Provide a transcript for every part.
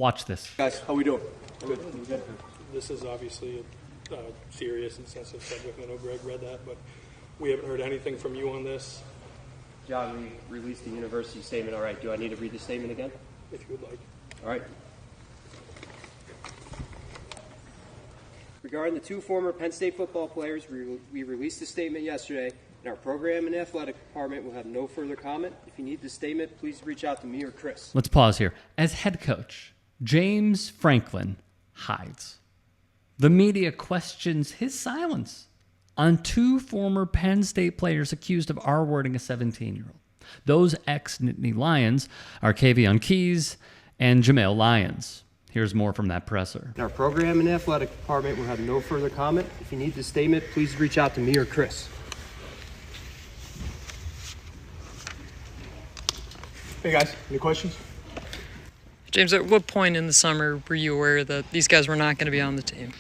Watch this. Guys, how we doing? Good. This is obviously a serious and sensitive subject. I know Greg read that, but we haven't heard anything from you on this. John, we released the university statement. All right, do I need to read the statement again? If you would like. All right. Regarding the two former Penn State football players, we released a statement yesterday, and our program and athletic department will have no further comment. If you need the statement, please reach out to me or Chris. Let's pause here. As head coach, James Franklin hides. The media questions his silence on two former Penn State players accused of R-wording a 17-year-old. Those ex-Nittany Lions are Kaveion and Jameial Lyons. Here's more from that presser. Our program and athletic department will have no further comment. If you need the statement, please reach out to me or Chris. Hey guys, any questions? James, at what point in the summer were you aware that these guys were not going to be on the team?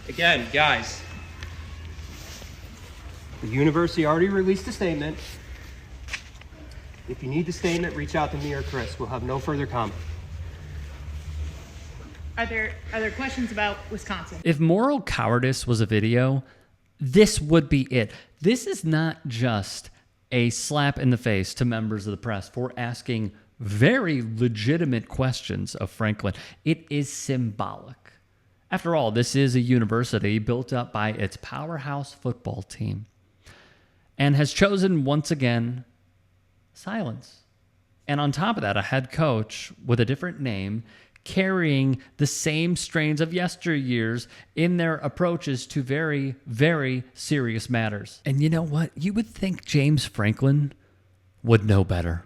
Again, guys, the university already released a statement. If you need the statement, reach out to me or Chris. We'll have no further comment. Are there questions about Wisconsin? If moral cowardice was a video, this would be it. This is not just a slap in the face to members of the press for asking very legitimate questions of Franklin. It is symbolic. After all, this is a university built up by its powerhouse football team and has chosen once again silence. And on top of that, a head coach with a different name carrying the same strains of yesteryears in their approaches to very, very serious matters. And you know what? You would think James Franklin would know better.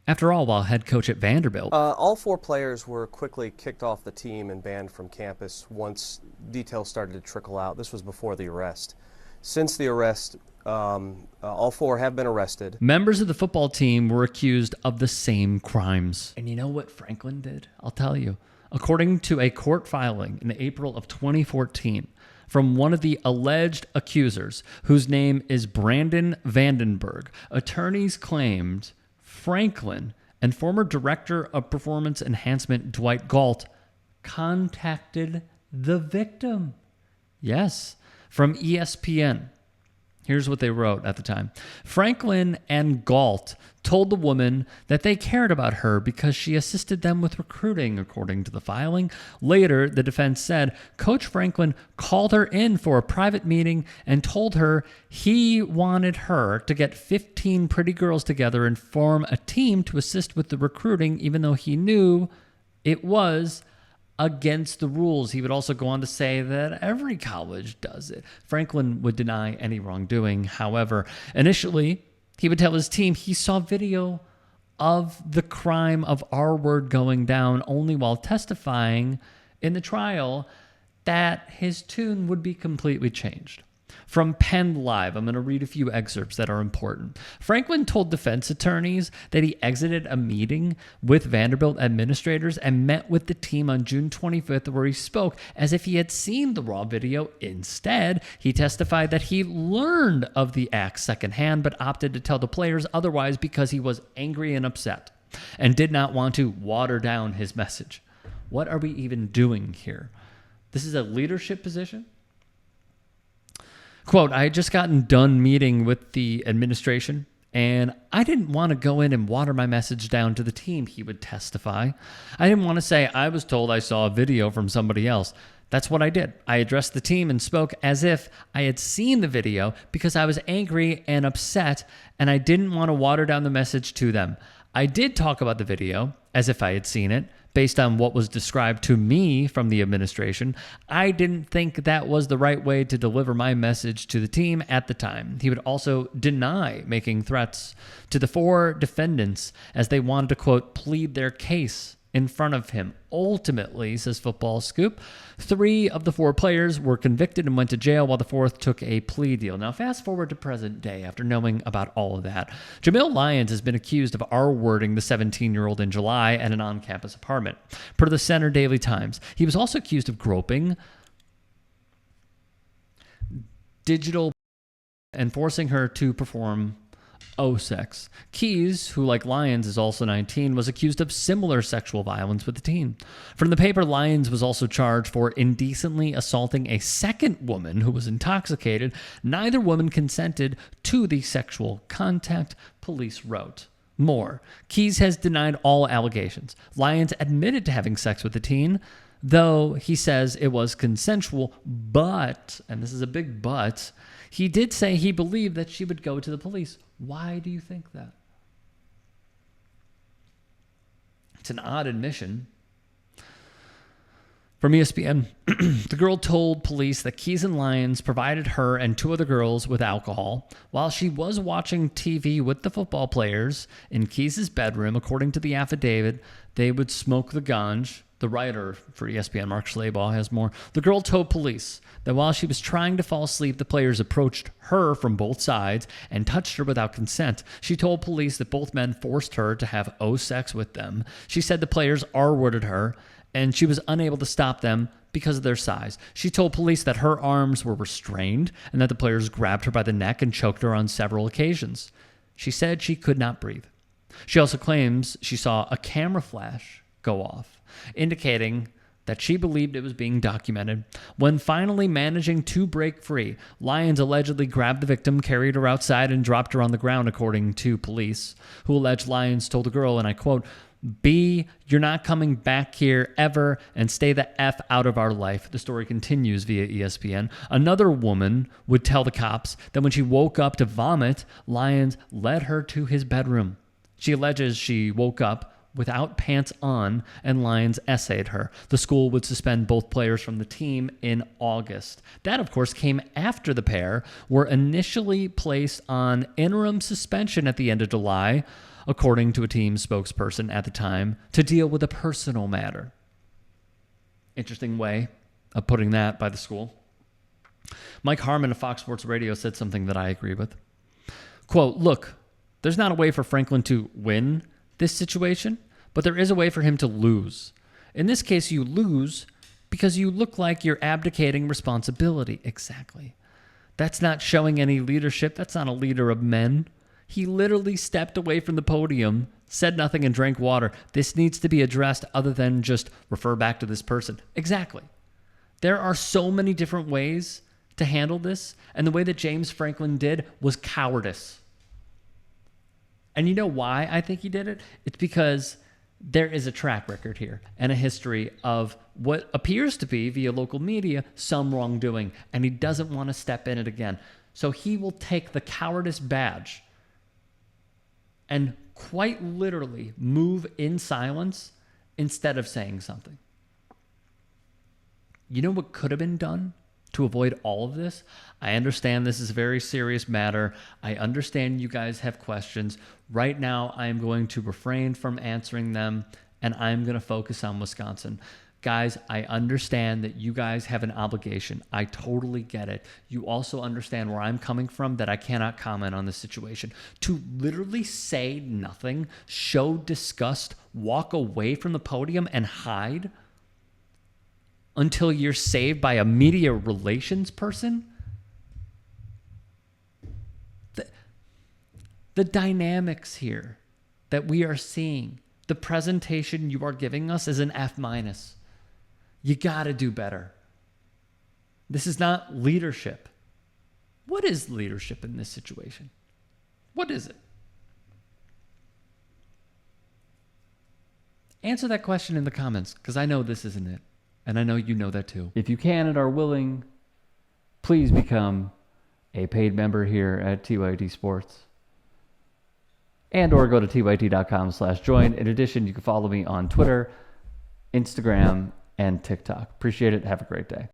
After all, while head coach at Vanderbilt. All four players were quickly kicked off the team and banned from campus once details started to trickle out. This was before the arrest. Since the arrest, all four have been arrested. Members of the football team were accused of the same crimes. And you know what Franklin did? I'll tell you. According to a court filing in April of 2014 from one of the alleged accusers, whose name is Brandon Vandenberg, attorneys claimed Franklin and former director of performance enhancement Dwight Galt contacted the victim. Yes, from ESPN. Here's what they wrote at the time. Franklin and Galt told the woman that they cared about her because she assisted them with recruiting, according to the filing. Later, the defense said Coach Franklin called her in for a private meeting and told her he wanted her to get 15 pretty girls together and form a team to assist with the recruiting, even though he knew it was against the rules. He would also go on to say that every college does it. Franklin would deny any wrongdoing. However, initially, he would tell his team he saw video of the crime of R-word going down only while testifying in the trial that his tune would be completely changed. From Penn Live, I'm going to read a few excerpts that are important. Franklin told defense attorneys that he exited a meeting with Vanderbilt administrators and met with the team on June 25th, where he spoke as if he had seen the raw video. Instead, he testified that he learned of the act secondhand, but opted to tell the players otherwise because he was angry and upset and did not want to water down his message. What are we even doing here? This is a leadership position. Quote, I had just gotten done meeting with the administration, and I didn't want to go in and water my message down to the team, he would testify. I didn't want to say I was told I saw a video from somebody else. That's what I did. I addressed the team and spoke as if I had seen the video because I was angry and upset, and I didn't want to water down the message to them. I did talk about the video as if I had seen it, based on what was described to me from the administration. I didn't think that was the right way to deliver my message to the team at the time. He would also deny making threats to the four defendants as they wanted to, quote, plead their case in front of him. Ultimately, says Football Scoop, 3 of the 4 players were convicted and went to jail while the 4th took a plea deal. Now, fast forward to present day after knowing about all of that. Jameial Lyons has been accused of R-wording the 17-year-old in July at an on-campus apartment. Per the Center Daily Times, he was also accused of groping digital and forcing her to perform sex. Keys, who like Lyons is also 19, was accused of similar sexual violence with the teen. From the paper, Lyons was also charged for indecently assaulting a second woman who was intoxicated. Neither woman consented to the sexual contact, police wrote. More. Keys has denied all allegations. Lyons admitted to having sex with the teen, though he says it was consensual, but, and this is a big but, he did say he believed that she would go to the police. Why do you think that? It's an odd admission. From ESPN, the girl told police that Keys and Lyons provided her and two other girls with alcohol while she was watching TV with the football players in Keys' bedroom. According to the affidavit, they would smoke the ganj. The writer for ESPN, Mark Schlabach, has more. The girl told police that while she was trying to fall asleep, the players approached her from both sides and touched her without consent. She told police that both men forced her to have sex with them. She said the players R-worded her, and she was unable to stop them because of their size. She told police that her arms were restrained and that the players grabbed her by the neck and choked her on several occasions. She said she could not breathe. She also claims she saw a camera flash go off, indicating that she believed it was being documented. When finally managing to break free, Lyons allegedly grabbed the victim, carried her outside, and dropped her on the ground, according to police, who allege Lyons told the girl, and I quote, "B, you're not coming back here ever, and stay the F out of our life." The story continues via ESPN. Another woman would tell the cops that when she woke up to vomit, Lyons led her to his bedroom. She alleges she woke up without pants on, and Lyons essayed her. The school would suspend both players from the team in August. That, of course, came after the pair were initially placed on interim suspension at the end of July, according to a team spokesperson at the time, to deal with a personal matter. Interesting way of putting that by the school. Mike Harmon of Fox Sports Radio said something that I agree with. Quote, "Look, there's not a way for Franklin to win this situation, but there is a way for him to lose. In this case, you lose because you look like you're abdicating responsibility." Exactly. That's not showing any leadership. That's not a leader of men. He literally stepped away from the podium, said nothing, and drank water. This needs to be addressed other than just refer back to this person. Exactly. There are so many different ways to handle this, and the way that James Franklin did was cowardice. And you know why I think he did it? It's because there is a track record here and a history of what appears to be, via local media, some wrongdoing, and he doesn't want to step in it again. So he will take the cowardice badge and quite literally move in silence instead of saying something. You know what could have been done to avoid all of this? I understand this is a very serious matter. I understand you guys have questions. Right now, I am going to refrain from answering them, and I'm going to focus on Wisconsin. Guys, I understand that you guys have an obligation. I totally get it. You also understand where I'm coming from, that I cannot comment on this situation. To literally say nothing, show disgust, walk away from the podium, and hide until you're saved by a media relations person? The dynamics here that we are seeing, the presentation you are giving us is an F-. You got to do better. This is not leadership. What is leadership in this situation? What is it? Answer that question in the comments, because I know this isn't it. And I know you know that too. If you can and are willing, please become a paid member here at TYT Sports. And or go to tyt.com/join. In addition, you can follow me on Twitter, Instagram, and TikTok. Appreciate it. Have a great day.